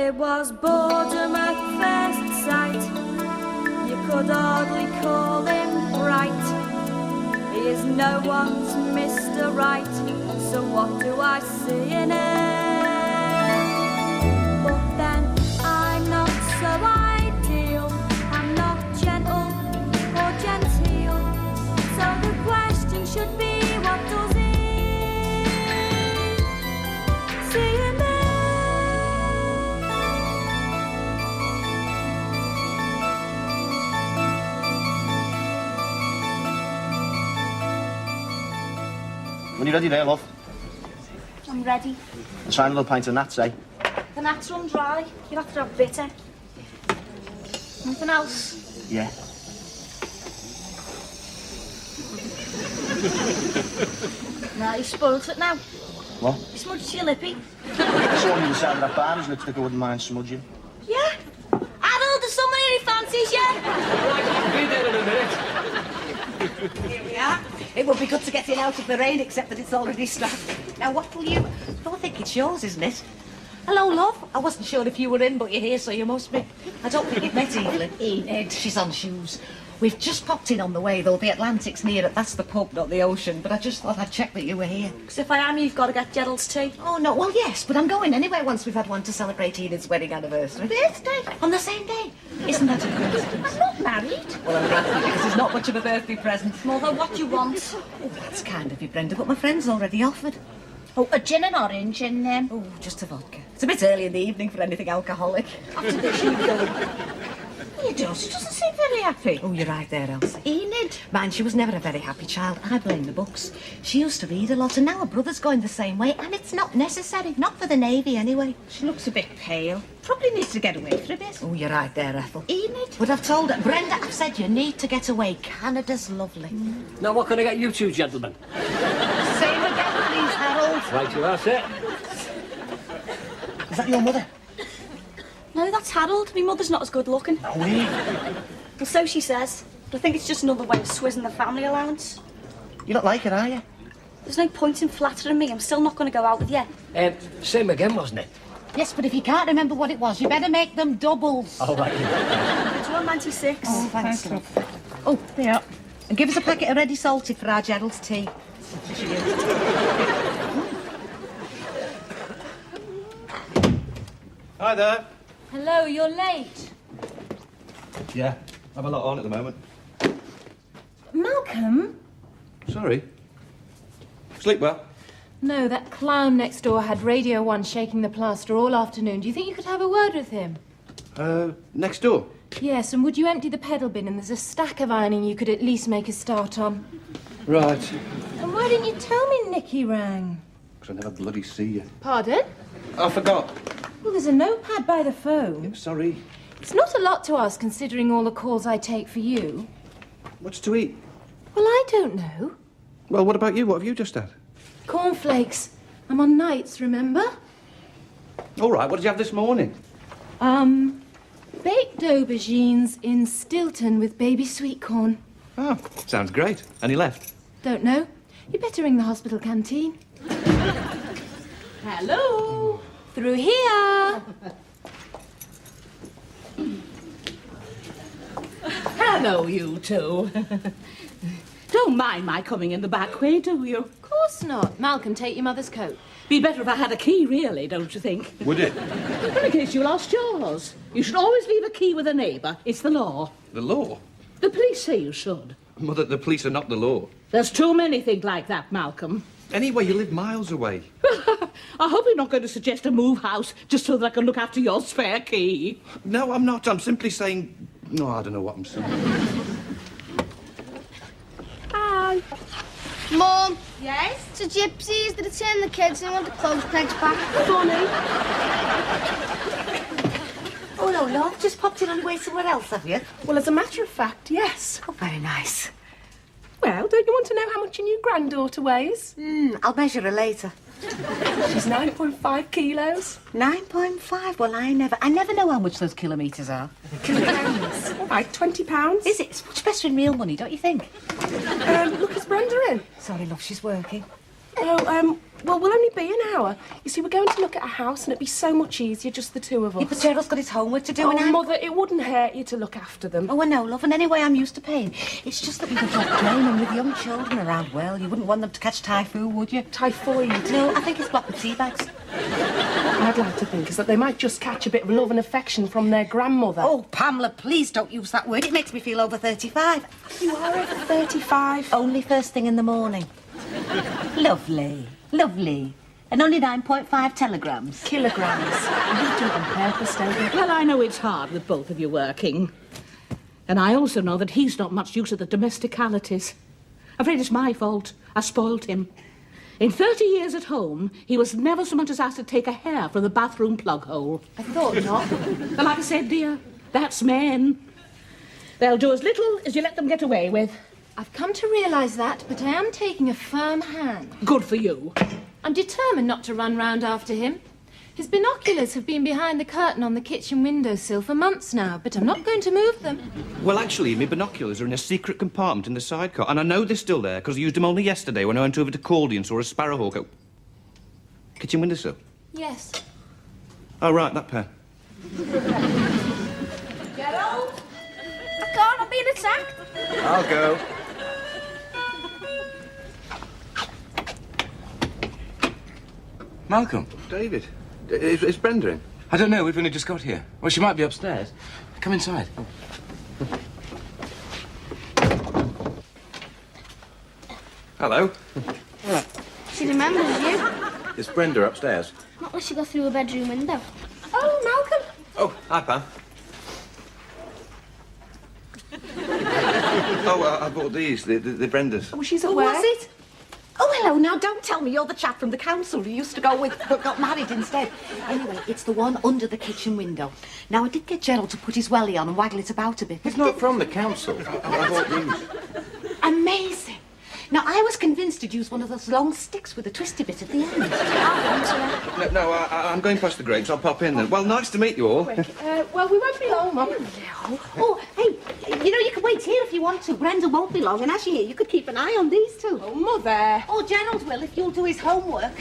It was boredom at first sight. You could hardly call him bright. He is no one's Mr. Right. So what do I see in him? But then I'm not so ideal. I'm not gentle or genteel. So the question should be, what does he see in me? When you ready there, love? I'm ready. Let's try another pint of nuts, eh? The nuts run dry. You'll have to have bitter. Nothing else? Yeah. No, you spoilt it now. What? You smudged your lippy. I saw on the side of that bar, his lipstick, I wouldn't mind smudging. Yeah? Harold, there's someone here who fancies you. Right, I'll be there in a minute. Here we are. It would be good to get in out of the rain, except that it's already struck. Now, what will you... I think it's yours, isn't it? Hello, love. I wasn't sure if you were in, but you're here, so you must be. I don't think you've met Evelyn. Enid. She's on shoes. We've just popped in on the way, though. The Atlantic's near it. That's the pub, not the ocean. But I just thought I'd check that you were here. Because if I am, you've got to get Gerald's tea. Oh, no. Well, yes, but I'm going anyway once we've had one to celebrate Enid's wedding anniversary. Birthday? On the same day. Isn't that a coincidence? I'm not married. Well, I'm glad because it's not much of a birthday present. Mother, what do you want? Oh, that's kind of you, Brenda, but my friend's already offered. Oh, a gin and orange and, Oh, just a vodka. It's a bit early in the evening for anything alcoholic. after this you go. He does. She doesn't seem very happy. Oh, you're right there, Elsie. Enid. Man, she was never a very happy child. I blame the books. She used to read a lot, and now her brother's going the same way, and it's not necessary. Not for the Navy, anyway. She looks a bit pale. Probably needs to get away for a bit. Oh, you're right there, Ethel. Enid. But I've told her, Brenda, I've said you need to get away. Canada's lovely. Now, what can I get you two gentlemen? Same again, please, Harold. Right, you are, sir. Is that your mother? No, that's Harold. My mother's not as good looking. No way. Well, so she says. But I think it's just another way of swizzing the family allowance. You don't like it, are you? There's no point in flattering me. I'm still not going to go out with you. Same again, wasn't it? Yes, but if you can't remember what it was, you better make them doubles. All right. It's 196. Oh, thanks, love. Oh, there. And give us a packet of ready salted for our Gerald's tea. Hi there. Hello, you're late. Yeah, I've a lot on at the moment. Malcolm? Sorry. Sleep well? No, that clown next door had Radio 1 shaking the plaster all afternoon. Do you think you could have a word with him? Next door. Yes, and would you empty the pedal bin? And there's a stack of ironing you could at least make a start on. Right. And why didn't you tell me Nicky rang? Because I never bloody see you. Pardon? I forgot. Well, there's a notepad by the phone. Sorry. It's not a lot to ask, considering all the calls I take for you. What's to eat? Well, I don't know. Well, what about you? What have you just had? Cornflakes. I'm on nights, remember? All right, what did you have this morning? Baked aubergines in Stilton with baby sweet corn. Oh, sounds great. And he left? Don't know. You better ring the hospital canteen. Hello? Through here. Hello, you two. Don't mind my coming in the back way, do you? Of course not. Malcolm, take your mother's coat. Be better if I had a key, really, don't you think? Would it? Well, in case you lost yours. You should always leave a key with a neighbour. It's the law. The law? The police say you should. Mother, the police are not the law. There's too many think like that, Malcolm. Anyway, you live miles away. I hope you're not going to suggest a move house just so that I can look after your spare key. No, I'm not. I'm simply saying... No, I don't know what I'm saying. Hi. Mum, Yes? it's the gypsies that return the kids and want the clothes pegs back. Funny. Oh, no, love. Just popped in on your way somewhere else, have you? Well, as a matter of fact, yes. Oh, very nice. Well, don't you want to know how much your new granddaughter weighs? I'll measure her later. She's 9.5 kilos. 9.5? Well, I never know how much those kilometres are. Kilograms. All right, £20. Is it? It's much better in real money, don't you think? Look, is Brenda in? Sorry, love, she's working. Oh, well, we'll only be an hour. You see, we're going to look at a house, and it'd be so much easier, just the two of us. Yeah, but Gerald's got his homework to do. Oh, Mother, it wouldn't hurt you to look after them. Oh, I know, love, and anyway, I'm used to paying. It's just that we could drop drain, and with young children around, well, you wouldn't want them to catch typhoid, would you? Typhoid? No, I think it's blocked with tea bags. What I'd like to think is that they might just catch a bit of love and affection from their grandmother. Oh, Pamela, please don't use that word. It makes me feel over 35. You are over 35. Only first thing in the morning. Lovely, lovely. And only 9.5 telegrams. Kilograms. You do it on purpose, don't you? Well, I know it's hard with both of you working. And I also know that he's not much use at the domesticalities. I'm afraid it's my fault. I spoiled him. In 30 years at home, he was never so much as asked to take a hair from the bathroom plug hole. I thought not. But like I said, dear, that's men. They'll do as little as you let them get away with. I've come to realise that, but I am taking a firm hand. Good for you. I'm determined not to run round after him. His binoculars have been behind the curtain on the kitchen windowsill for months now, but I'm not going to move them. Well, actually, my binoculars are in a secret compartment in the sidecar, and I know they're still there because I used them only yesterday when I went over to Caldy and saw a sparrowhawk out. Kitchen windowsill? Yes. Oh, right, that pair. Gerald? I can't, I'm being attacked. I'll go. Malcolm. David, is Brenda in? I don't know, we've only just got here. Well, she might be upstairs. Come inside. Hello. She remembers you. Is Brenda upstairs? Not unless you go through a bedroom window. Oh, Malcolm. Oh, hi, Pam. Oh, I bought these, the Brendas. Oh, she's Who aware. was it? Oh, hello, now don't tell me you're the chap from the council who used to go with but got married instead. Anyway, it's the one under the kitchen window. Now, I did get Gerald to put his welly on and waggle it about a bit. It's not from the council. I bought these. Amazing. Now, I was convinced to use one of those long sticks with a twisty bit at the end. No, I'm going past the grapes. I'll pop in then. Well, nice to meet you all. Well, we won't be long, Mum. Oh, hey, you know, you can wait here if you want to. Brenda won't be long, and as you're here, you could keep an eye on these two. Oh, Mother. Oh, Gerald will, if you'll do his homework.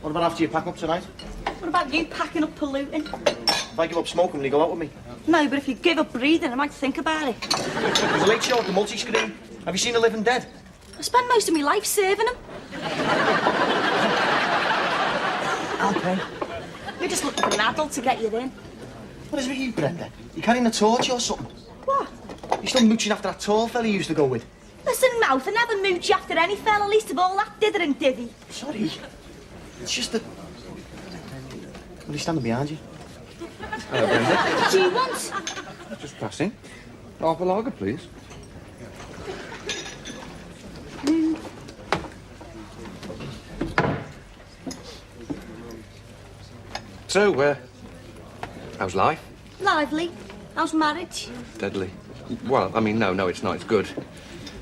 What about after you pack up tonight? What about you packing up polluting? If I give up smoking, will you go out with me? No, but if you give up breathing, I might think about it. There's a late show at the multi-screen. Have you seen The Living Dead? I spent most of my life serving them. Okay. We're just looking for an adult to get you in. What is it with you, Brenda? You carrying a torch or something? What? You still mooching after that tall fella you used to go with? Listen, Mouth, I never mooch after any fella, least of all that dither and divvy. Sorry. It's just that... Well, he's standing behind you. Hello, Brenda. What do you want? Just passing. Half a lager, please. So, how's life? Lively. How's marriage? Deadly. Well, I mean, no, it's not. It's good.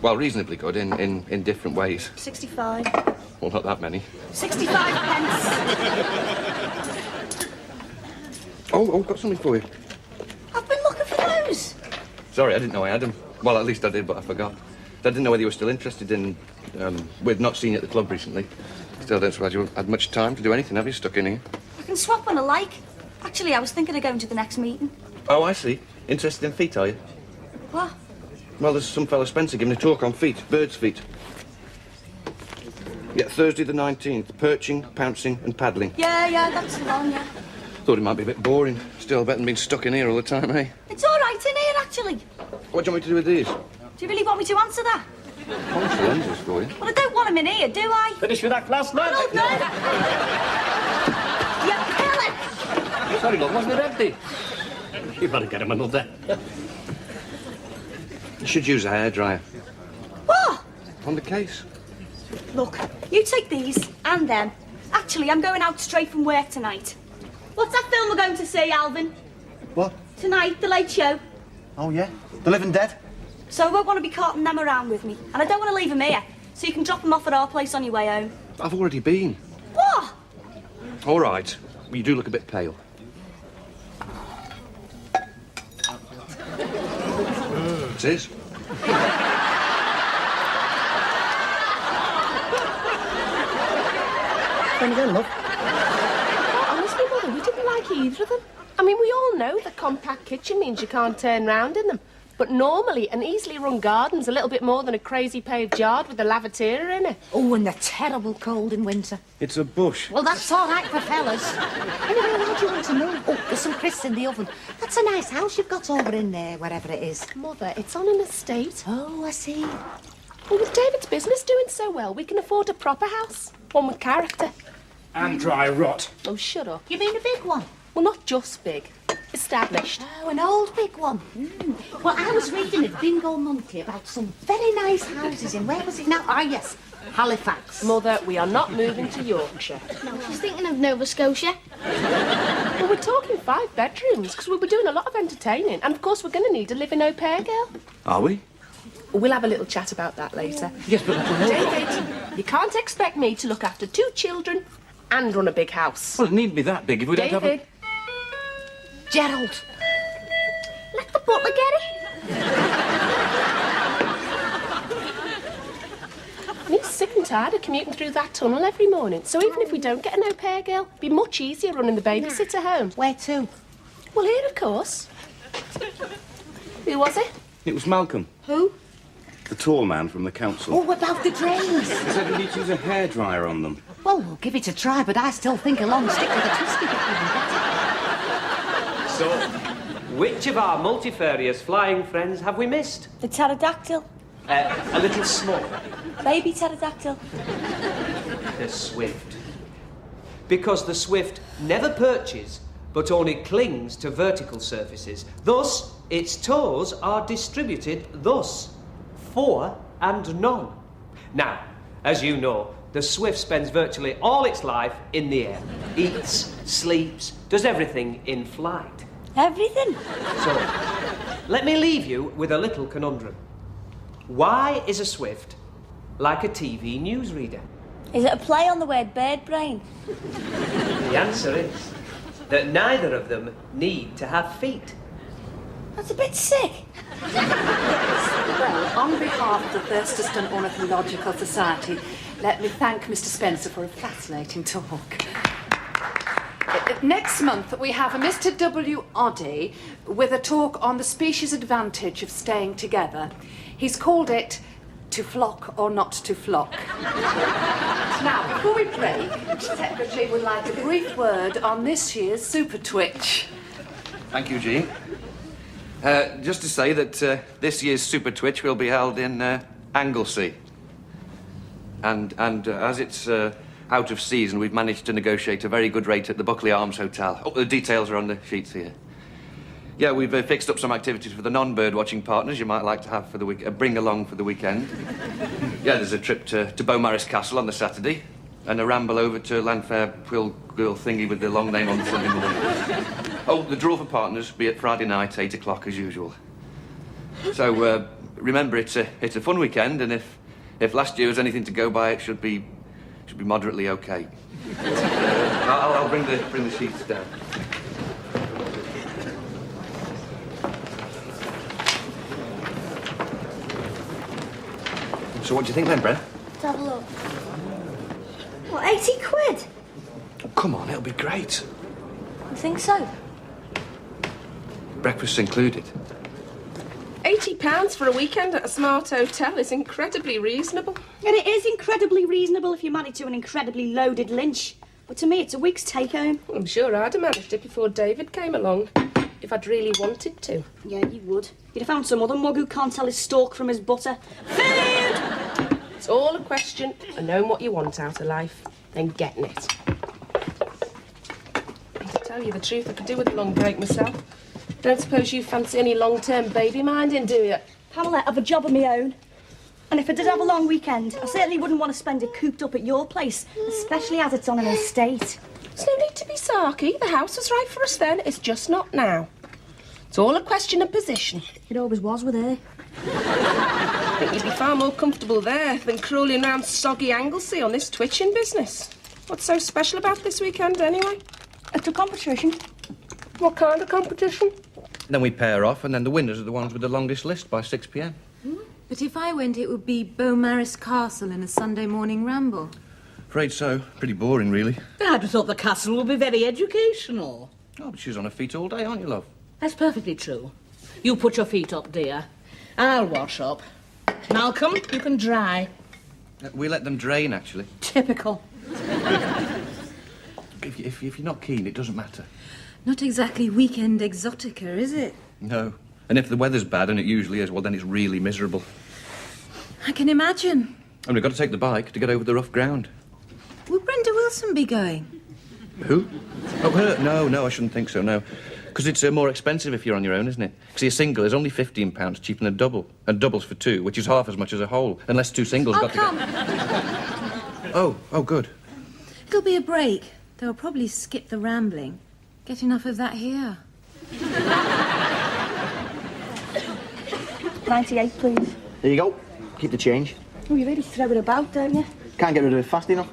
Well, reasonably good in different ways. 65. Well, not that many. 65 pence. Oh, got something for you. I've been looking for those. Sorry, I didn't know I had them. Well, at least I did, but I forgot. I didn't know whether you were still interested in... we've not seen you at the club recently. Still don't suppose you had much time to do anything, have you, stuck in here? I can swap when I like. Actually, I was thinking of going to the next meeting. Oh, I see. Interested in feet, are you? What? Well, there's some fellow Spencer giving a talk on feet, birds' feet. Yeah, Thursday the 19th. Perching, pouncing and paddling. Yeah, that's the one, yeah. Thought it might be a bit boring. Still, better than being stuck in here all the time, eh? It's all right in here, actually. What do you want me to do with these? Do you really want me to answer that? Polish lenses for you. Well, I don't want them in here, do I? Finished with that class, lad? Oh, no. You kill it. Sorry, love, wasn't it empty? You better get him another. You should use a hairdryer. What? On the case. Look, you take these and them. Actually, I'm going out straight from work tonight. What's that film we're going to see, Alvin? What? Tonight, The Late Show. Oh, yeah? The Living Dead? So I won't want to be carting them around with me. And I don't want to leave them here. So you can drop them off at our place on your way home. I've already been. What? All right. Well, you do look a bit pale. It is. them again, love. Honestly, Mother, we didn't like either of them. I mean, we all know the compact kitchen means you can't turn round in them. But normally, an easily run garden's a little bit more than a crazy paved yard with a lavatory in it. Oh, and the terrible cold in winter. It's a bush. Well, that's all right for fellas. Anyway, why do you want to move? Oh, there's some crisps in the oven. That's a nice house you've got over in there, wherever it is. Mother, it's on an estate. Oh, I see. Well, with David's business doing so well, we can afford a proper house. One with character. And dry rot. Oh, shut up. You mean a big one? Well, not just big. Established. Oh, an old big one. Well, I was reading at Bingo Monthly about some very nice houses in, where was it now? Ah, yes, Halifax. Mother, we are not moving to Yorkshire. No, she's thinking of Nova Scotia. Well, we're talking 5 bedrooms, because we'll be doing a lot of entertaining. And, of course, we're going to need a living au pair girl. Are we? We'll have a little chat about that later. Yes, but... David, you can't expect me to look after 2 children and run a big house. Well, it needn't be that big if we don't have a... David. Gerald. Let the butler get it. And he's sick and tired of commuting through that tunnel every morning. So even if we don't get an au pair girl, it'd be much easier running the babysitter home. Where to? Well, here, of course. Who was it? It was Malcolm, Who? the tall man from the council. Oh, about the drains. He said we need to use a hairdryer on them. Well, we'll give it a try, but I still think a long stick with a twisty bit would be better. So, which of our multifarious flying friends have we missed? The pterodactyl. A little small. Baby pterodactyl. The swift. Because the swift never perches, but only clings to vertical surfaces. Thus, its toes are distributed thus. 4 and none. Now, as you know, the swift spends virtually all its life in the air. Eats, sleeps, does everything in flight. Everything. So, let me leave you with a little conundrum. Why is a swift like a TV newsreader? Is it a play on the word bird brain? The answer is that neither of them need to have feet. That's a bit sick. Well, on behalf of the Thurston Ornithological Society, let me thank Mr. Spencer for a fascinating talk. Next month, we have a Mr. W. Oddie with a talk on the species advantage of staying together. He's called it To Flock or Not to Flock. Now, before we break, the Secretary would like a brief word on this year's Super Twitch. Thank you, Jean. Just to say that this year's Super Twitch will be held in Anglesey. And as it's out of season, we've managed to negotiate a very good rate at the Buckley Arms Hotel. Oh, the details are on the sheets here. Yeah, we've fixed up some activities for the non-bird watching partners you might like to have for the week, bring along for the weekend. Yeah, there's a trip to Beaumaris Castle on the Saturday, and a ramble over to Landfair Quill Girl thingy with the long name on the Sunday morning. Oh, the draw for partners be at Friday night, 8 o'clock as usual. So remember, it's a fun weekend, and if last year was anything to go by, it should be moderately okay. I'll bring the sheets down. So what do you think then, Brenda? Let's have a look. What, 80 quid? Oh, come on, it'll be great. You think so? Breakfast included. £80 for a weekend at a smart hotel is incredibly reasonable. And it is incredibly reasonable if you're married to an incredibly loaded Lynch. But to me, it's a week's take-home. I'm sure I'd have managed it before David came along, if I'd really wanted to. Yeah, you would. You'd have found some other mug who can't tell his stalk from his butter. Food! It's all a question of knowing what you want out of life and getting it. And to tell you the truth, I could do with a long break myself. Don't suppose you fancy any long-term baby minding, do you? Pamela, I've a job of my own. And if I did have a long weekend, I certainly wouldn't want to spend it cooped up at your place, especially as it's on an estate. There's no need to be sarky. The house was right for us then. It's just not now. It's all a question of position. It always was with her. I think you'd be far more comfortable there than crawling round soggy Anglesey on this twitching business. What's so special about this weekend, anyway? It's a competition. What kind of competition? Then we pair off, and then the winners are the ones with the longest list by 6 p.m. But if I went, it would be Beaumaris Castle in a Sunday morning ramble. afraid so. Pretty boring, really. I'd have thought the castle would be very educational. Oh, but she's on her feet all day, aren't you, love? That's perfectly true. You put your feet up, dear. I'll wash up. Malcolm, you can dry. We let them drain, actually. Typical. If you're not keen, it doesn't matter. Not exactly weekend exotica, is it? No. And if the weather's bad, and it usually is, well, then it's really miserable. I can imagine. And we've got to take the bike to get over the rough ground. Will Brenda Wilson be going? Who? Oh, her? No, I shouldn't think so, no. Because it's more expensive if you're on your own, isn't it? See, a single is only £15 cheaper than a double. And doubles for two, which is half as much as a whole. Unless two singles got come. together. Oh, good. It'll be a break. They'll probably skip the rambling. Get enough of that here. 98, please. There you go. Keep the change. Oh, you really throw it about, don't you? Can't get rid of it fast enough.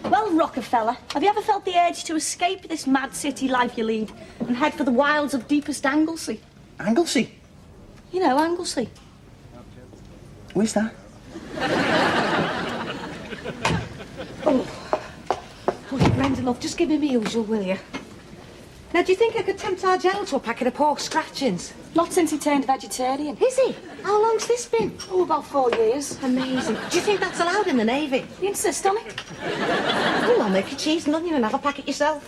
Well, Rockefeller, have you ever felt the urge to escape this mad city life you lead and head for the wilds of deepest Anglesey? Anglesey? You know, Anglesey. Where's that? Oh, Brenda, love, just give me my usual, will you? Now, do you think I could tempt our general to a packet of pork scratchings? Not since he turned vegetarian. Is he? How long's this been? Oh, about 4 years. Amazing. Do you think that's allowed in the Navy? You insist on it? Oh, I'll make you cheese and onion and have a packet yourself.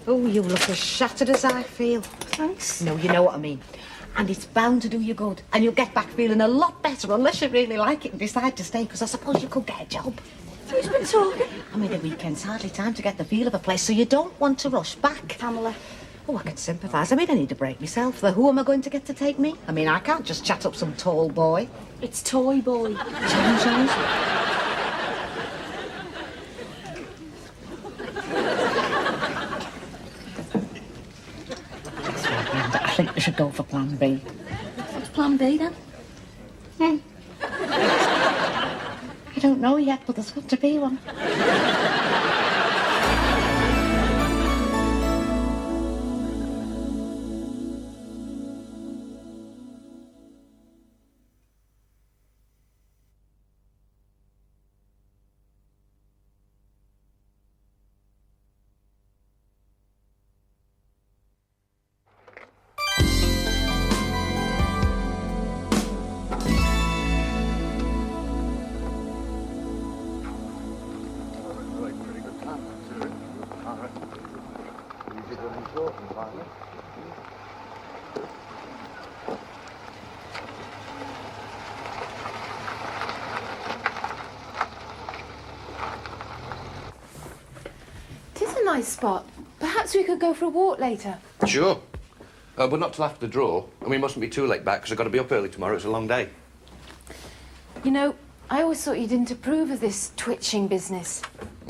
Oh, you look as shattered as I feel. Thanks. No, you know what I mean. And it's bound to do you good. And you'll get back feeling a lot better unless you really like it and decide to stay, because I suppose you could get a job. Who's been talking? I mean, the weekend's hardly time to get the feel of a place, so you don't want to rush back. Pamela. Oh, I can sympathise. I mean, I need a break myself. Though who am I going to get to take me? I mean, I can't just chat up some tall boy. It's Toy Boy. I think we should go for plan B. What's plan B, then? I don't know yet, but there's got to be one. It is a nice spot. Perhaps we could go for a walk later. Sure. But not till after the draw. And we mustn't be too late back, because I've got to be up early tomorrow. It's a long day. You know, I always thought you didn't approve of this twitching business.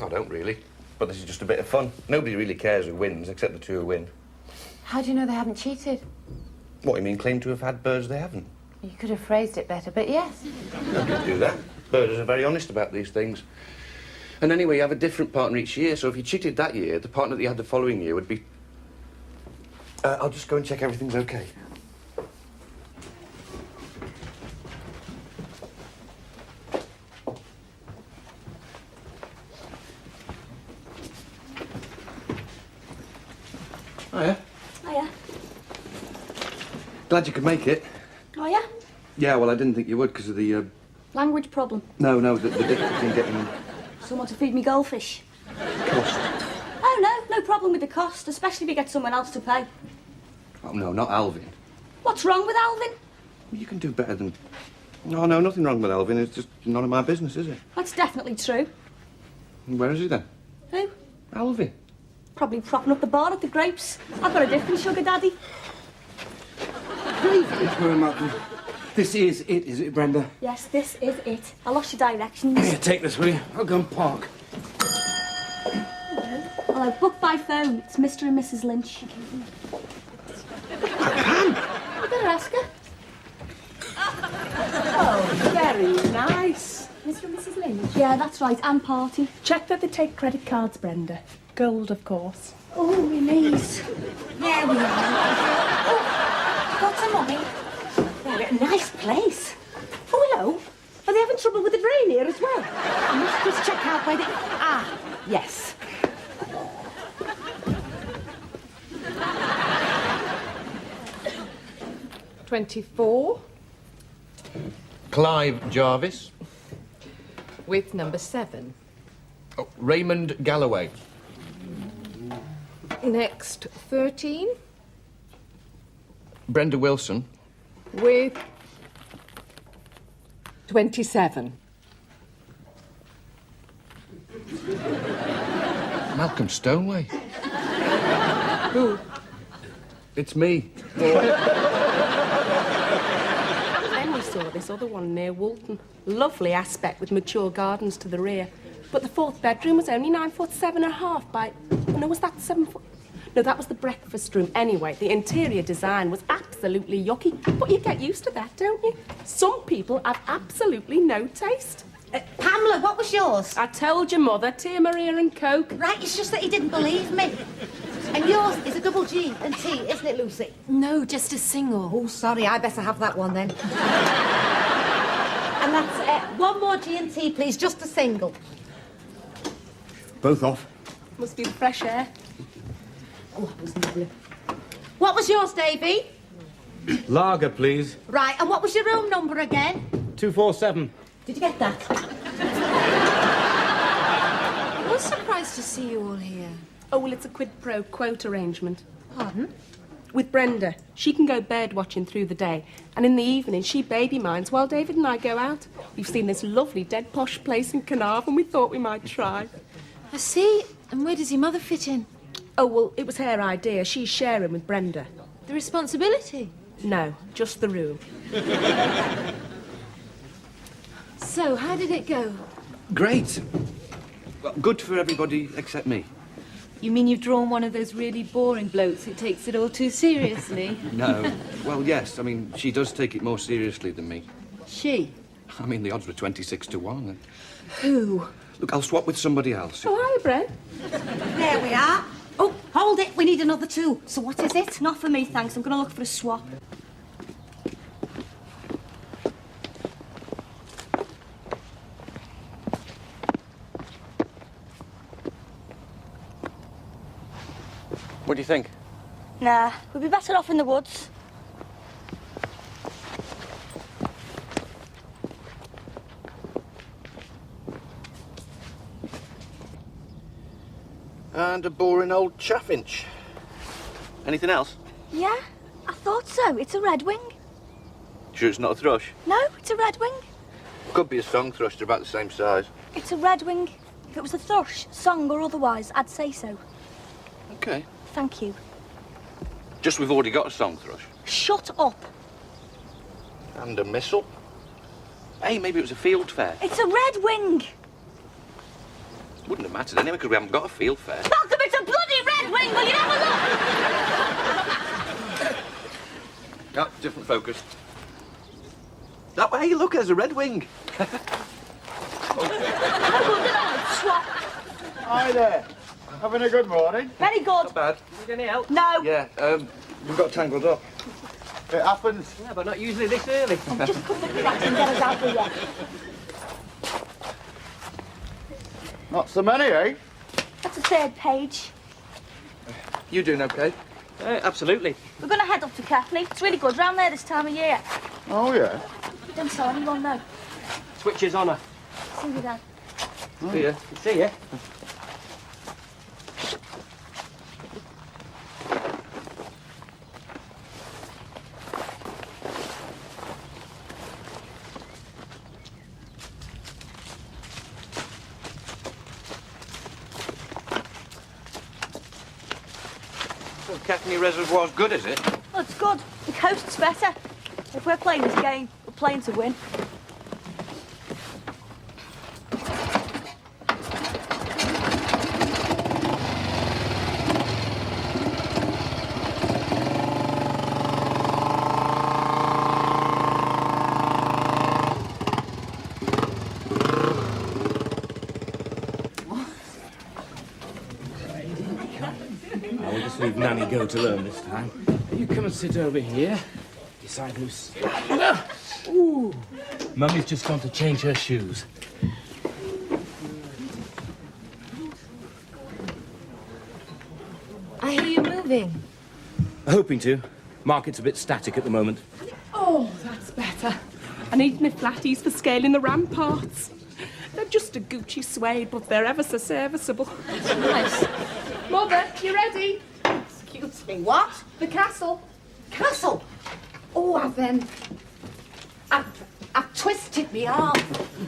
I don't really. But this is just a bit of fun. Nobody really cares who wins, except the two who win. How do you know they haven't cheated? What, you mean claim to have had birds they haven't? You could have phrased it better, but yes. I could do that. Birders are very honest about these things. And anyway, you have a different partner each year, so if you cheated that year, the partner that you had the following year would be... I'll just go and check everything's okay. Hiya. Hiya. Glad you could make it. Oh, yeah? Yeah, well, I didn't think you would because of the, Language problem. No, the difficulty in getting... Someone to feed me goldfish. Cost. Oh, no problem with the cost, especially if you get someone else to pay. Oh, no, not Alvin. What's wrong with Alvin? You can do better than... No, nothing wrong with Alvin. It's just none of my business, is it? That's definitely true. Where is he then? Who? Alvin. Probably propping up the bar at the Grapes. I've got a different sugar daddy. Malcolm. This is it, is it, Brenda? Yes, this is it. I lost your directions. Here, take this, will you? I'll go and park. Hello, book by phone. It's Mr. and Mrs. Lynch. You better ask her. Oh, very nice. Mr. and Mrs. Lynch? Yeah, that's right, and party. Check that they take credit cards, Brenda. Gold, of course. Oh, my knees. There we are. Oh, got some money. Oh, a nice place. Oh, hello. Are they having having trouble with the drain here as well? I must just check out where the... Ah, yes. $24 Clive Jarvis. with number 7. Oh, Raymond Galloway. Next, 13 Brenda Wilson. with 27. Malcolm Stoneway. Who? It's me. Then we saw this other one near Woolton. Lovely aspect with mature gardens to the rear. But the 4th bedroom was only 9'7.5" by... No, was that 7 foot? No, that was the breakfast room. Anyway, the interior design was absolutely yucky. But you get used to that, don't you? Some people have absolutely no taste. Pamela, what was yours? I told your mother, Tia Maria and Coke. Right, it's just that he didn't believe me. And yours is a double G and T, isn't it, Lucy? No, just a single. Oh, sorry, I better have that one then. And that's one more G and T, please, just a single. Both off. Must be the fresh air. Oh, that was lovely. What was yours, Davy? Lager, please. Right, and what was your room number again? 247. Did you get that? I was surprised to see you all here. Oh, well, it's a quid pro quo arrangement. Pardon? With Brenda. She can go bird watching through the day, and in the evening she baby minds while David and I go out. We've seen this lovely dead posh place in Carnarvon, and we thought we might try. I see. And where does your mother fit in? Oh, well, it was her idea. She's sharing with Brenda. The responsibility? No, just the room. So, how did it go? Great. Well, good for everybody except me. You mean you've drawn one of those really boring blokes who takes it all too seriously? No. Well, yes. I mean, she does take it more seriously than me. She? I mean, the odds were 26 to 1. Who? Look, I'll swap with somebody else. Oh, hi, Brent. There we are. Oh, hold it. We need another 2. So what is it? Not for me, thanks. I'm going to look for a swap. What do you think? Nah, we'd be better off in the woods. And a boring old chaffinch. Anything else? Yeah, I thought so. It's a redwing. Sure it's not a thrush? No, it's a redwing. Could be a song thrush, they're about the same size. It's a redwing. If it was a thrush, song or otherwise, I'd say so. Okay. Thank you. Just we've already got a song thrush. Shut up. And a missile. Hey, maybe it was a field fair. It's a redwing. Wouldn't have mattered anyway, because we haven't got a field fair. Malcolm, it's a bloody redwing. Will you have a look? No, different focus. Oh, hey, look, there's a red wing. Swap. Hi there. Having a good morning? Very good. Not bad. Need any help? No. Yeah, we've got tangled up. It happens. Yeah, but not usually this early. Just cut the cracks and get us out of here. Not so many, eh? That's the 3rd page. You doing okay? Absolutely. We're going to head up to Ketley. It's really good round there this time of year. Oh, yeah. Don't tell anyone, though. Switches on her. See you then. See ya. See ya. Well, Cackney Reservoir's good, is it? Well, it's good. The coast's better. If we're playing this game, we're playing to win. I will just leave Nanny go to learn this time. You come and sit over here beside Lucinda. Ooh. Mummy's just gone to change her shoes. I hear you moving. Hoping to. Market's a bit static at the moment. Oh, that's better. I need my flatties for scaling the ramparts. They're just a Gucci suede, but they're ever so serviceable. That's nice. Mother, you ready? Excuse me, what? The castle. Castle? Oh, I've twisted my arm.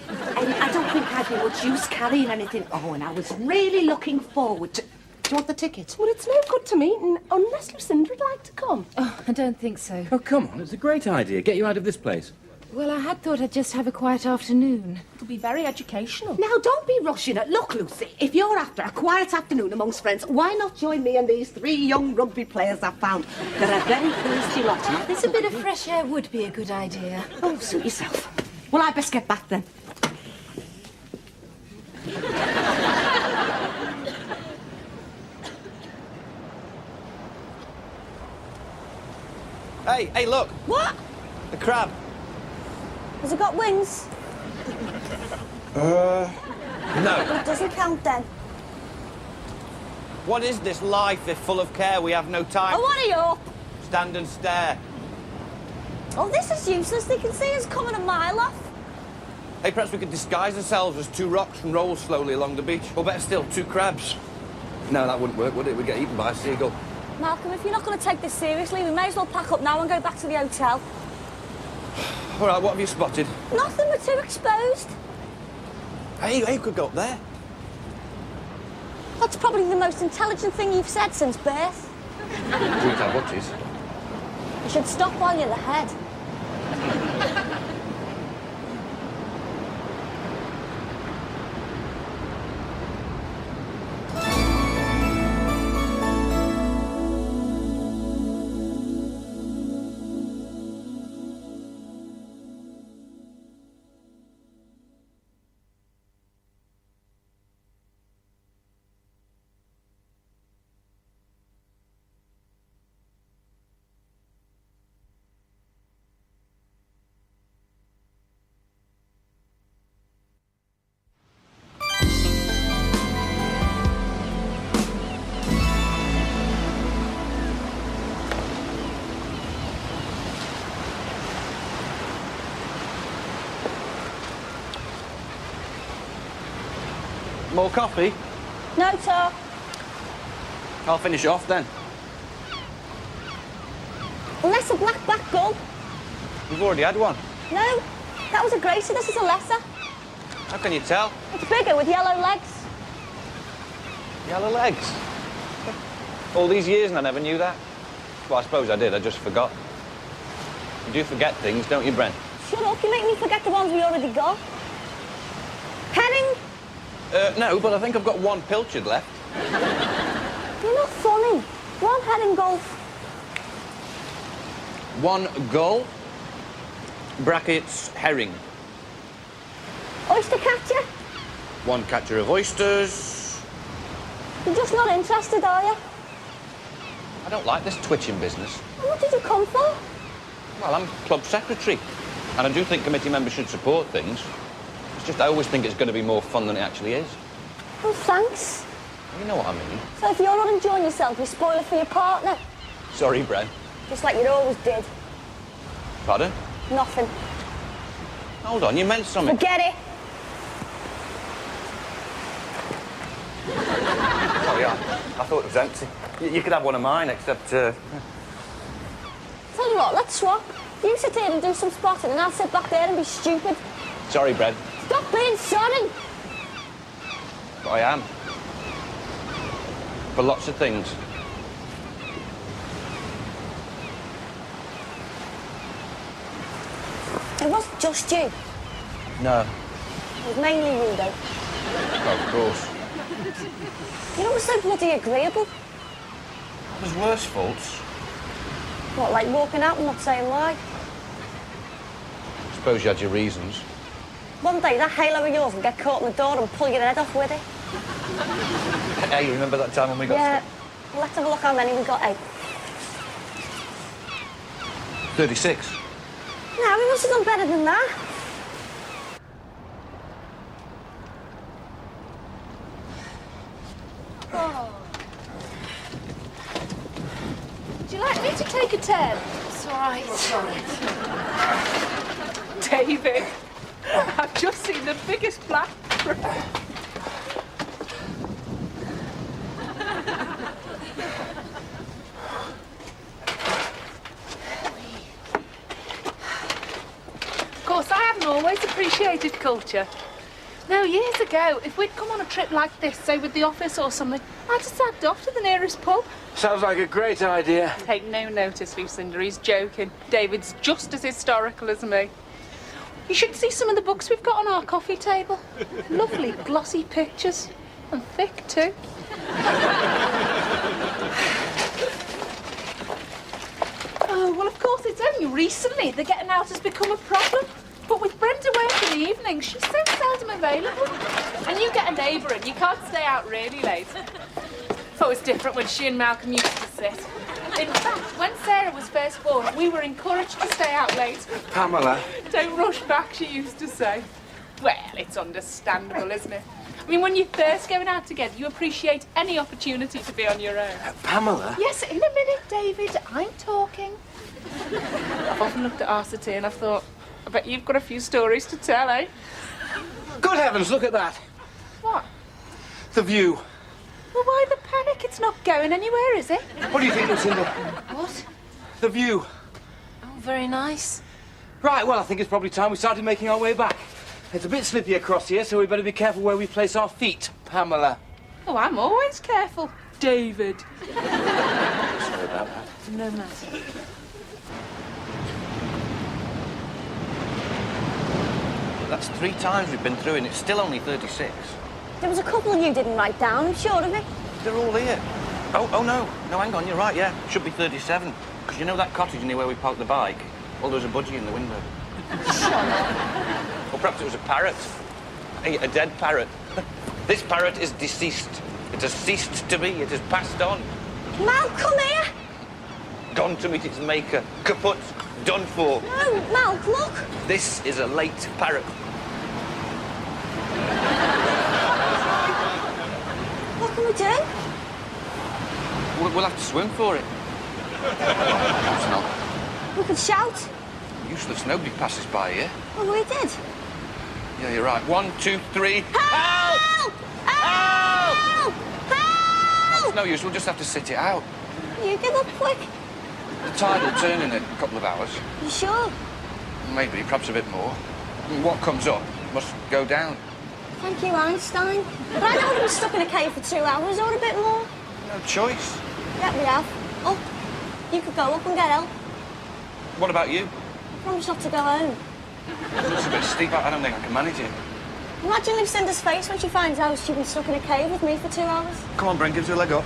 And I don't think I'd be much use carrying anything. Oh, and I was really looking forward to... Do you want the ticket? Well, it's no good to me, unless Lucinda would like to come. Oh, I don't think so. Oh, come on, it's a great idea. Get you out of this place. Well, I had thought I'd just have a quiet afternoon. It'll be very educational. Now, don't be rushing it. Look, Lucy, if you're after a quiet afternoon amongst friends, why not join me and these 3 young rugby players I've found? They're a very thirsty lot. This a bit of fresh air would be a good idea. Oh, suit yourself. Well, I best get back then. Hey, look. What? The crab. Has it got wings? No. It doesn't count then. What is this life if full of care we have no time? Oh, what are you? Stand and stare. Oh, this is useless. They can see us coming a mile off. Hey, perhaps we could disguise ourselves as 2 rocks and roll slowly along the beach. Or better still, 2 crabs. No, that wouldn't work, would it? We'd get eaten by a seagull. Malcolm, if you're not going to take this seriously, we may as well pack up now and go back to the hotel. All right, what have you spotted? Nothing, we're too exposed. Hey, you could go up there. That's probably the most intelligent thing you've said since birth. Do we have watches? You should stop while you're ahead. More coffee? No talk. I'll finish it off then. Unless a black gull. We've already had one. No, that was a greater. This is a lesser. How can you tell? It's bigger with yellow legs. Yellow legs. All these years and I never knew that. Well, I suppose I did. I just forgot. You do forget things, don't you, Brent? Shut up. You make me forget the ones we already got. Herring? No, but I think I've got 1 pilchard left. You're not funny. 1 herring gull. 1 gull, brackets, herring. Oyster catcher? 1 catcher of oysters. You're just not interested, are you? I don't like this twitching business. And what did you come for? Well, I'm club secretary. And I do think committee members should support things. It's just I always think it's going to be more fun than it actually is. Well, thanks. You know what I mean. So if you're not enjoying yourself, you spoil it for your partner. Sorry, Brent. Just like you always did. Pardon? Nothing. Hold on, you meant something. Forget it. Oh, yeah. I thought it was empty. You could have one of mine, except, Tell you what, let's swap. You sit here and do some spotting, and I'll sit back there and be stupid. Sorry, Brent. Stop being sorry. But I am. For lots of things. It wasn't just you. No. It was mainly you, though. Oh, of course. You know what's so bloody agreeable? There's worse faults. What, like walking out and not saying why? Suppose you had your reasons. One day, that halo of yours will get caught in the door and pull your head off with it. Hey, you remember that time when we got Yeah. Well, let's have a look how many we got, eh? 36. No, we must have done better than that. Oh. Would you like me to take a turn? It's all right. David, I've just seen the biggest black... Of course, I haven't always appreciated culture. No, years ago, if we'd come on a trip like this, say with the office or something, I'd have sagged off to the nearest pub. Sounds like a great idea. Take no notice, Lucinda, he's joking. David's just as historical as me. You should see some of the books we've got on our coffee table. Lovely, glossy pictures. And thick, too. Oh, well, of course, it's only recently the getting out has become a problem. But with Brenda working in the evenings, she's so seldom available. And you get a neighbour and you can't stay out really late. Thought it was different when she and Malcolm used to sit. In fact, when Sarah was first born, we were encouraged to stay out late. Pamela. Don't rush back, she used to say. Well, it's understandable, isn't it? I mean, when you're first going out together, you appreciate any opportunity to be on your own. Pamela? Yes, in a minute, David. I'm talking. I've often looked at Arcity and I've thought, I bet you've got a few stories to tell, eh? Good heavens, look at that. What? The view. Well, why the panic? It's not going anywhere, is it? What do you think, Lucinda? What? The view. Oh, very nice. Right, well, I think it's probably time we started making our way back. It's a bit slippy across here, so we better be careful where we place our feet, Pamela. Oh, I'm always careful, David. Sorry about that. No matter. That's 3 times we've been through and it's still only 36. There was a couple you didn't write down, I'm sure of it. They're all here. Oh, no. No, hang on, you're right, yeah. Should be 37. Because you know that cottage near where we parked the bike? Well, there was a budgie in the window. Or perhaps it was a parrot. A dead parrot. This parrot is deceased. It has ceased to be. It has passed on. Mal, come here. Gone to meet its maker. Kaput. Done for. No, Mal, look. This is a late parrot. What can we do? We'll have to swim for it. Perhaps not. We could shout. Useless. Nobody passes by here. Well, we did. Yeah, you're right. 1, 2, 3. Help! Help! Help! It's no use. We'll just have to sit it out. You give up quick. The tide will turn in a couple of hours. You sure? Maybe, perhaps a bit more. What comes up must go down. Thank you, Einstein. But I don't want to be stuck in a cave for 2 hours or a bit more. No choice. Yeah, we have. Oh, you could go up and get help. What about you? I'm just have to go home. It's a bit steep. I don't think I can manage it. Imagine Lucinda's face when she finds out she's been stuck in a cave with me for 2 hours. Come on, Brent, give us a leg up.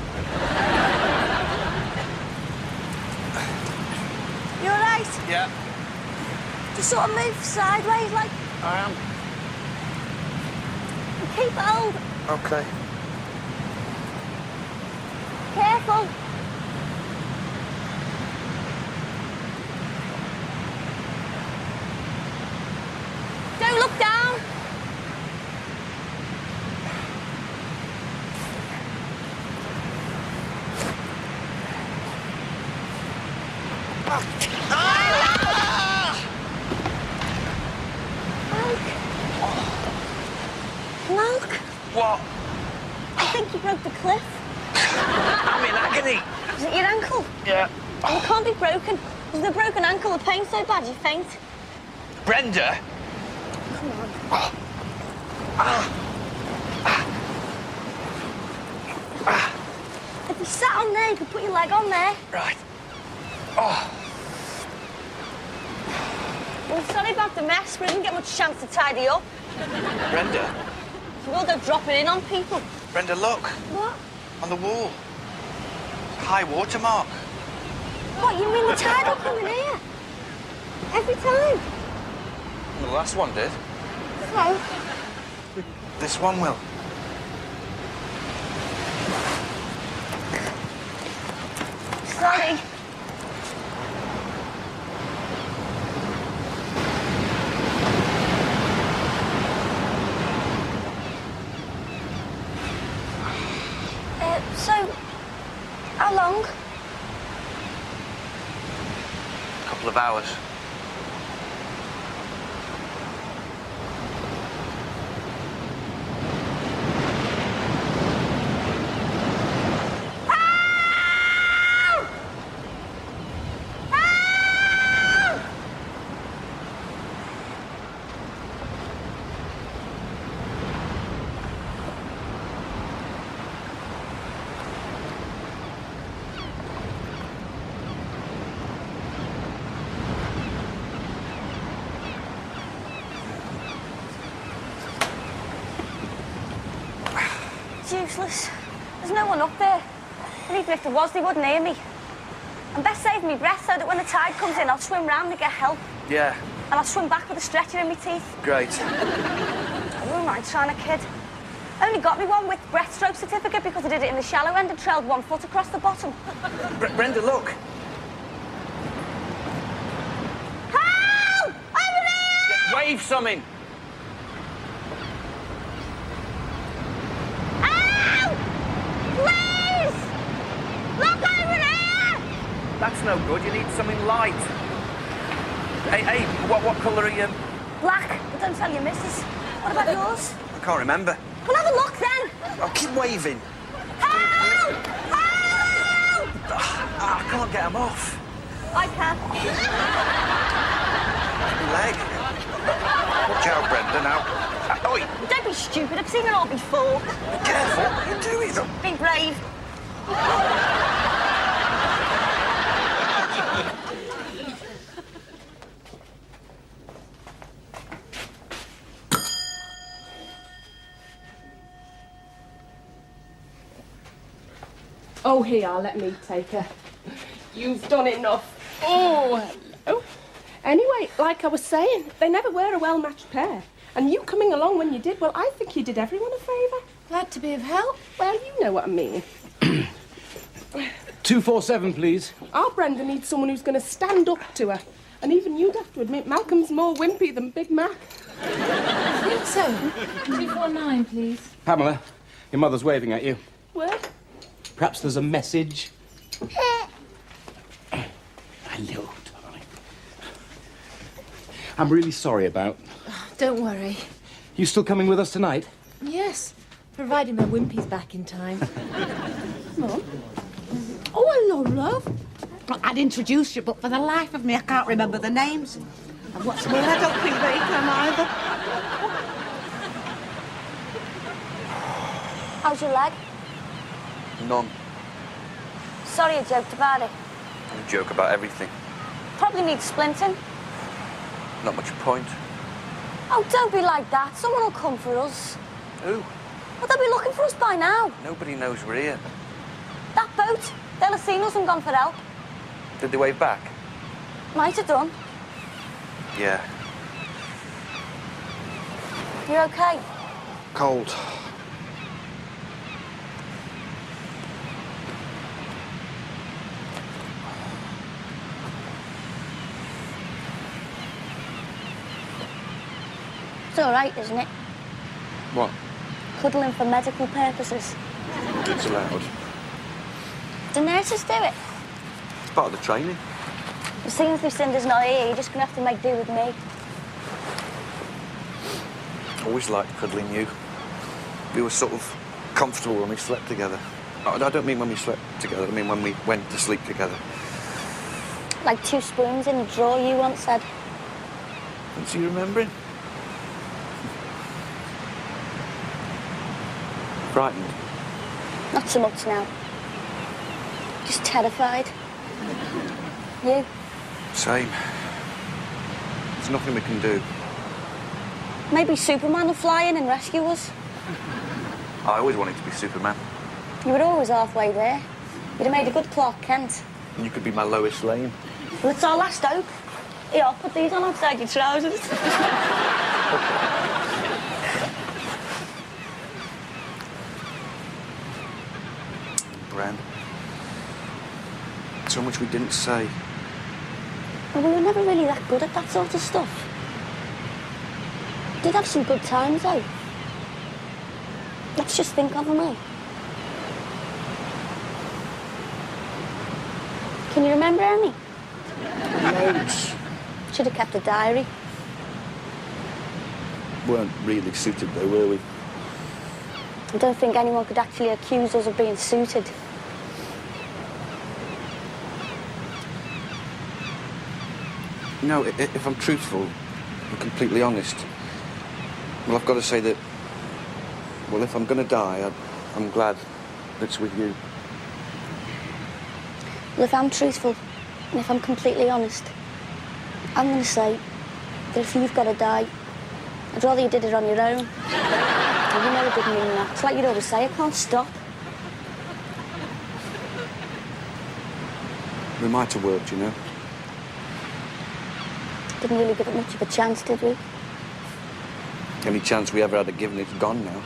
You all right? Yeah. Just sort of move sideways, like... I am. And keep it hold. Okay. Careful. Don't look down. Milk. What? I think you broke the cliff. I'm in agony. Is it your ankle? Yeah. It can't be broken. With a broken ankle, the pain's so bad you faint. Brenda? Come on. If you sat on there, you could put your leg on there. Right. Oh. I'm sorry about the mess, we didn't get much chance to tidy up. Brenda? You know they're dropping in on people. Brenda, look. What? On the wall. High water mark. What, you mean the tide will come in here? Every time? The last one did. So? This one will. Sorry. ours. It's useless. There's no one up there. And even if there was, they wouldn't hear me. And best save me breath so that when the tide comes in, I'll swim round and get help. Yeah, And I'll swim back with a stretcher in my teeth. great. I wouldn't mind trying a kid. I only got me one with breaststroke certificate because I did it in the shallow end and trailed 1 foot across the bottom. Brenda, look. Help! Over there! Wave something. Please! Look over there! That's no good. You need something light. Hey, what colour are you? Black, but don't tell your missus. What about yours? I can't remember. Well, have a look then. I'll keep waving. Help! Help! I can't get them off. I can. Leg. Watch out, Brenda, now. Oi! Don't be stupid. I've seen it all before. Be careful. What are you doing? Be brave. Oh, here, let me take her. You've done enough. Oh, hello. Anyway, like I was saying, they never were a well-matched pair. And you coming along when you did, well, I think you did everyone a favour. Glad to be of help. Well, you know what I mean. 247, please. Our Brenda needs someone who's going to stand up to her. And even you'd have to admit, Malcolm's more wimpy than Big Mac. I think so. 249, please. Pamela, your mother's waving at you. Where? Perhaps there's a message. Hello, darling. I'm really sorry about... Don't worry. You still coming with us tonight? Yes, providing my wimpy's back in time. Mum? Oh, hello, love. I'd introduce you, but for the life of me, I can't remember the names. And what's more, I don't think they can either. How's your leg? None. Sorry I joked about it. You joke about everything. Probably needs splinting. Not much point. Oh, don't be like that. Someone will come for us. Who? Well, they'll be looking for us by now. Nobody knows we're here. That boat. They'll have seen us and gone for help. Did they wave back? Might have done. Yeah. You okay? Cold. It's all right, isn't it? What? Cuddling for medical purposes. It's allowed. The nurses do it. It's part of the training. As soon as Lucinda's not here, you're just going to have to make do with me. Always liked cuddling you. We were sort of comfortable when we slept together. I don't mean when we slept together, I mean when we went to sleep together. Like 2 spoons in a drawer, you once said. Fancy remembering? Frightened? Not so much now. Just terrified. You? Same. There's nothing we can do. Maybe Superman will fly in and rescue us. I always wanted to be Superman. You were always halfway there. You'd have made a good Clark Kent. And you could be my Lois Lane. Well, it's our last hope. Here, I'll put these on outside your trousers. Bren. So much we didn't say. Well, we were never really that good at that sort of stuff. Did have some good times, though. Let's just think of them, eh? Can you remember any? Loads. Should have kept a diary. Weren't really suited, though, were we? I don't think anyone could actually accuse us of being suited. No, if I'm truthful, and completely honest, well, I've got to say that, well, if I'm going to die, I'm glad it's with you. Well, if I'm truthful, and if I'm completely honest, I'm going to say that if you've got to die, I'd rather you did it on your own. And you know it didn't mean that. It's like you'd always say, I can't stop. We might have worked, you know. Didn't really give it much of a chance, did we? Any chance we ever had of giving it's gone now.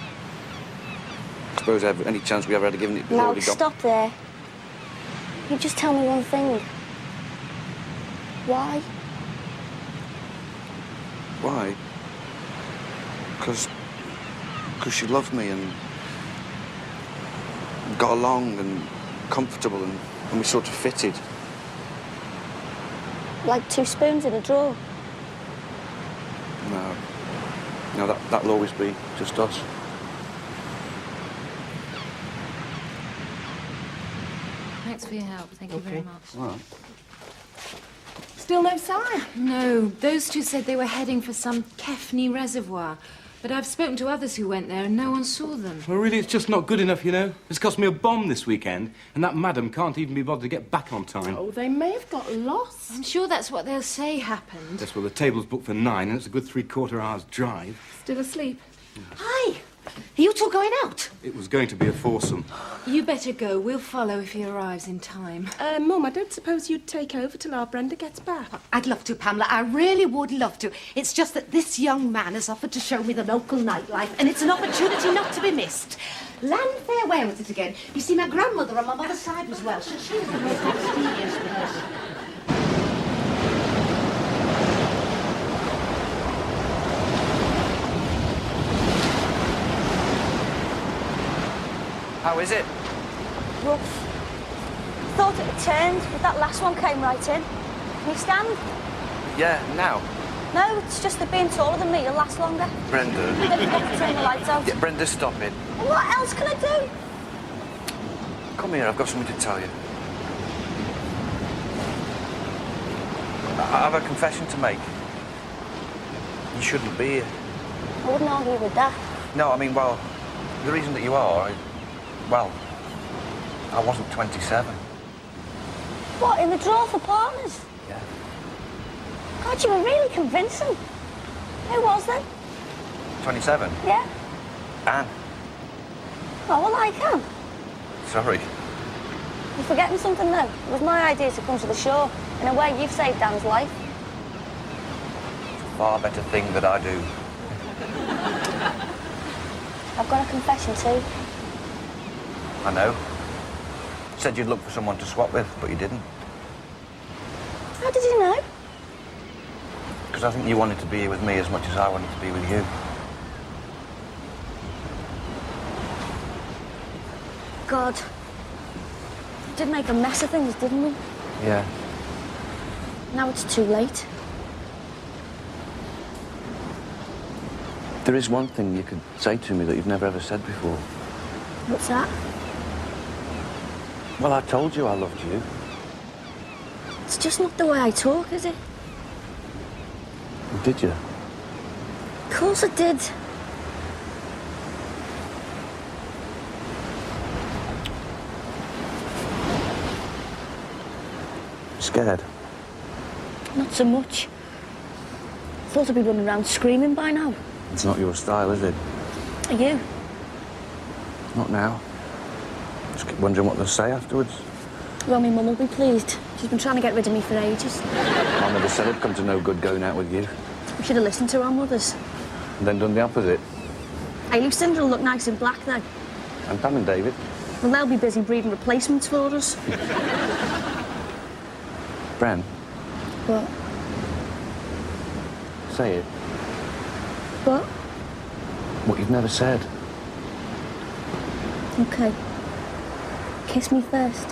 I suppose any chance we ever had of giving it was Now, already gone. stop there. You just tell me one thing. Why? Why? Because she loved me and got along and comfortable and we sort of fitted. Like two spoons in a drawer? No, that'll always be just us. Thanks for your help. Thank you very much. All right. Still no sign? No, those two said they were heading for some Kefni reservoir. But I've spoken to others who went there and no one saw them. Well, really, it's just not good enough, you know. It's cost me a bomb this weekend, and that madam can't even be bothered to get back on time. Oh, they may have got lost. I'm sure that's what they'll say happened. Yes, well, the table's booked for 9, and it's a good 3/4 hour's drive. Still asleep. Hi. Are you two going out? It was going to be a foursome. You better go. We'll follow if he arrives in time. Mum, I don't suppose you'd take over till our Brenda gets back. I'd love to, Pamela. I really would love to. It's just that this young man has offered to show me the local nightlife, and it's an opportunity not to be missed. Landfair, where was it again? You see, my grandmother on my mother's side was Welsh, and she was the most experienced with us. How is it? Rough. Thought it had turned, but that last one came right in. Can you stand? Yeah, now. No, it's just that being taller than me, you'll last longer. Brenda. Then you've got to turn the lights out. Yeah, Brenda, stop it. Well, what else can I do? Come here, I've got something to tell you. I have a confession to make. You shouldn't be here. I wouldn't argue with that. No, I mean, well, the reason that you are, I wasn't 27. What, in the draw for partners? Yeah. God, you were really convincing. Who was then? 27? Yeah? Anne. Oh, well, I can. Sorry. You're forgetting something, though. It was my idea to come to the shore. In a way, you've saved Dan's life. It's a far better thing that I do. I've got a confession, too. I know. Said you'd look for someone to swap with, but you didn't. How did you know? Because I think you wanted to be here with me as much as I wanted to be with you. God. We did make a mess of things, didn't we? Yeah. Now it's too late. There is one thing you could say to me that you've never ever said before. What's that? Well, I told you I loved you. It's just not the way I talk, is it? Did you? Of course I did. Scared? Not so much. Thought I'd be running around screaming by now. It's not your style, is it? Are you? Not now. Just keep wondering what they'll say afterwards. Well, my mum will be pleased. She's been trying to get rid of me for ages. I never said it'd come to no good going out with you. We should have listened to our mothers. And then done the opposite. Hey, Lucinda will look nice in black, though. And Pam and David. Well, they'll be busy breeding replacements for us. Bren, What? say it. What? What you've never said. Okay. Kiss me first.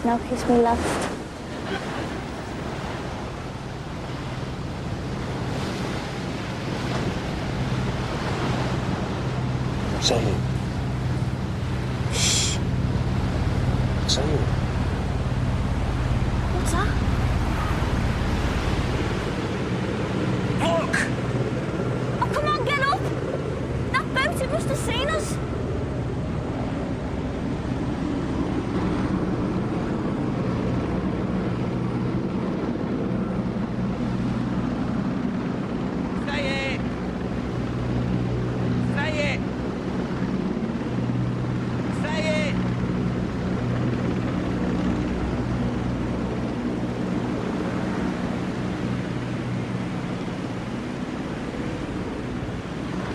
Now kiss me last. Say it. Shh. Say it. What's that? Look! Oh, come on, get up! That boat, it must have seen us. Say it! Say it! Say it!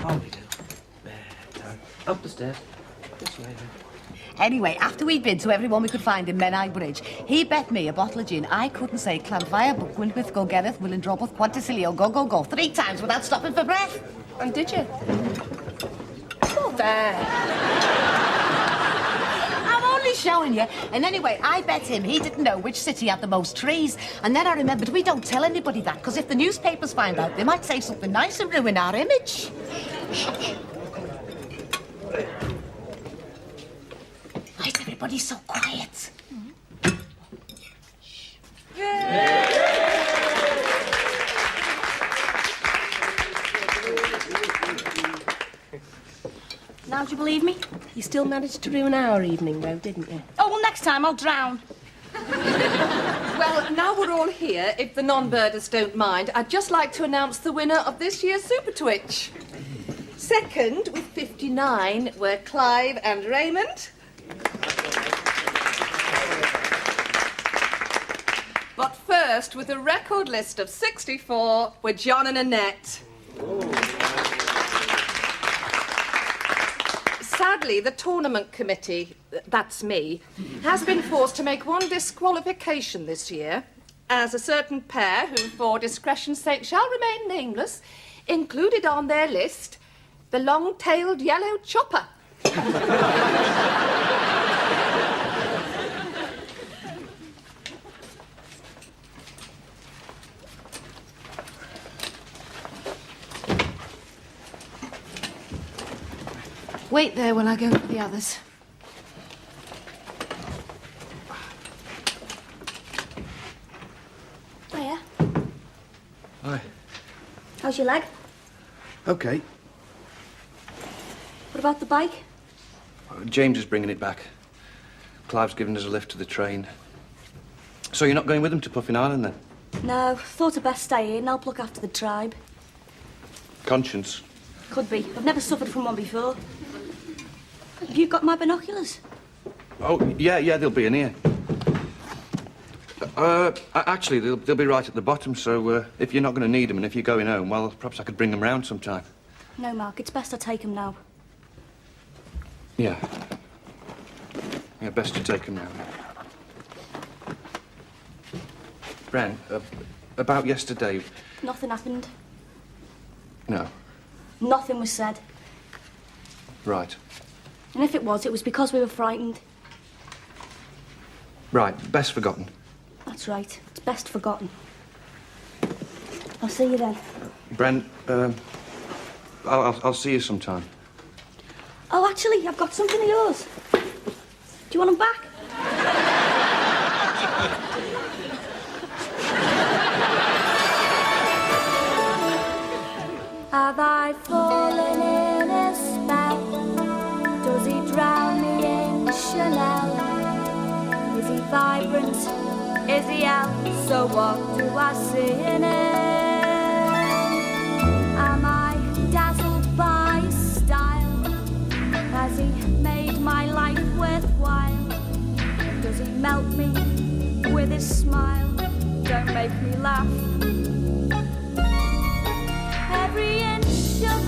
Oh, we do. There, down. Up the stairs. This way, then. Anyway, after we'd been to everyone we could find in Menai Bridge, he bet me a bottle of gin I couldn't say Clanfire, but Gwynpith, go Gereth, Will and Dropeth, Quantisilio, go, go, go, 3 times without stopping for breath. And did you? Oh, there. I'm only showing you. And anyway, I bet him he didn't know which city had the most trees. And then I remembered we don't tell anybody that, because if the newspapers find out, they might say something nice and ruin our image. Why is everybody so quiet? Now do you believe me? You still managed to ruin our evening, though, didn't you? Oh, well, next time I'll drown. Well, now we're all here, if the non-birders don't mind, I'd just like to announce the winner of this year's Super Twitch. Second, with 59, were Clive and Raymond. But first, with a record list of 64, were John and Annette. Sadly, the tournament committee, that's me, has been forced to make one disqualification this year, as a certain pair, who for discretion's sake shall remain nameless, included on their list the long-tailed yellow chopper. Wait there while I go for the others. Hiya. Hi. How's your leg? OK. What about the bike? James is bringing it back. Clive's giving us a lift to the train. So you're not going with him to Puffin Island, then? No, thought I'd best stay here and help look after the tribe. Conscience. Could be. I've never suffered from one before. Have you got my binoculars? Oh, yeah, they'll be in here. Actually, they'll be right at the bottom, so if you're not going to need them and if you're going home, well, perhaps I could bring them round sometime. No, Mark, it's best I take them now. Yeah. Yeah, best to take them now. Bren, about yesterday... Nothing happened. No. Nothing was said. Right. And if it was because we were frightened. Right, best forgotten. That's right. It's best forgotten. I'll see you then. Bren, I'll see you sometime. Oh, actually, I've got something of yours. Do you want them back? Have I fallen in a spell? Does he drown me in Chanel? Is he vibrant? Is he out? So what do I see in him? Am I dazzled by his style? Has he made my life worthwhile? Does he melt me with his smile? Don't make me laugh. Every inch of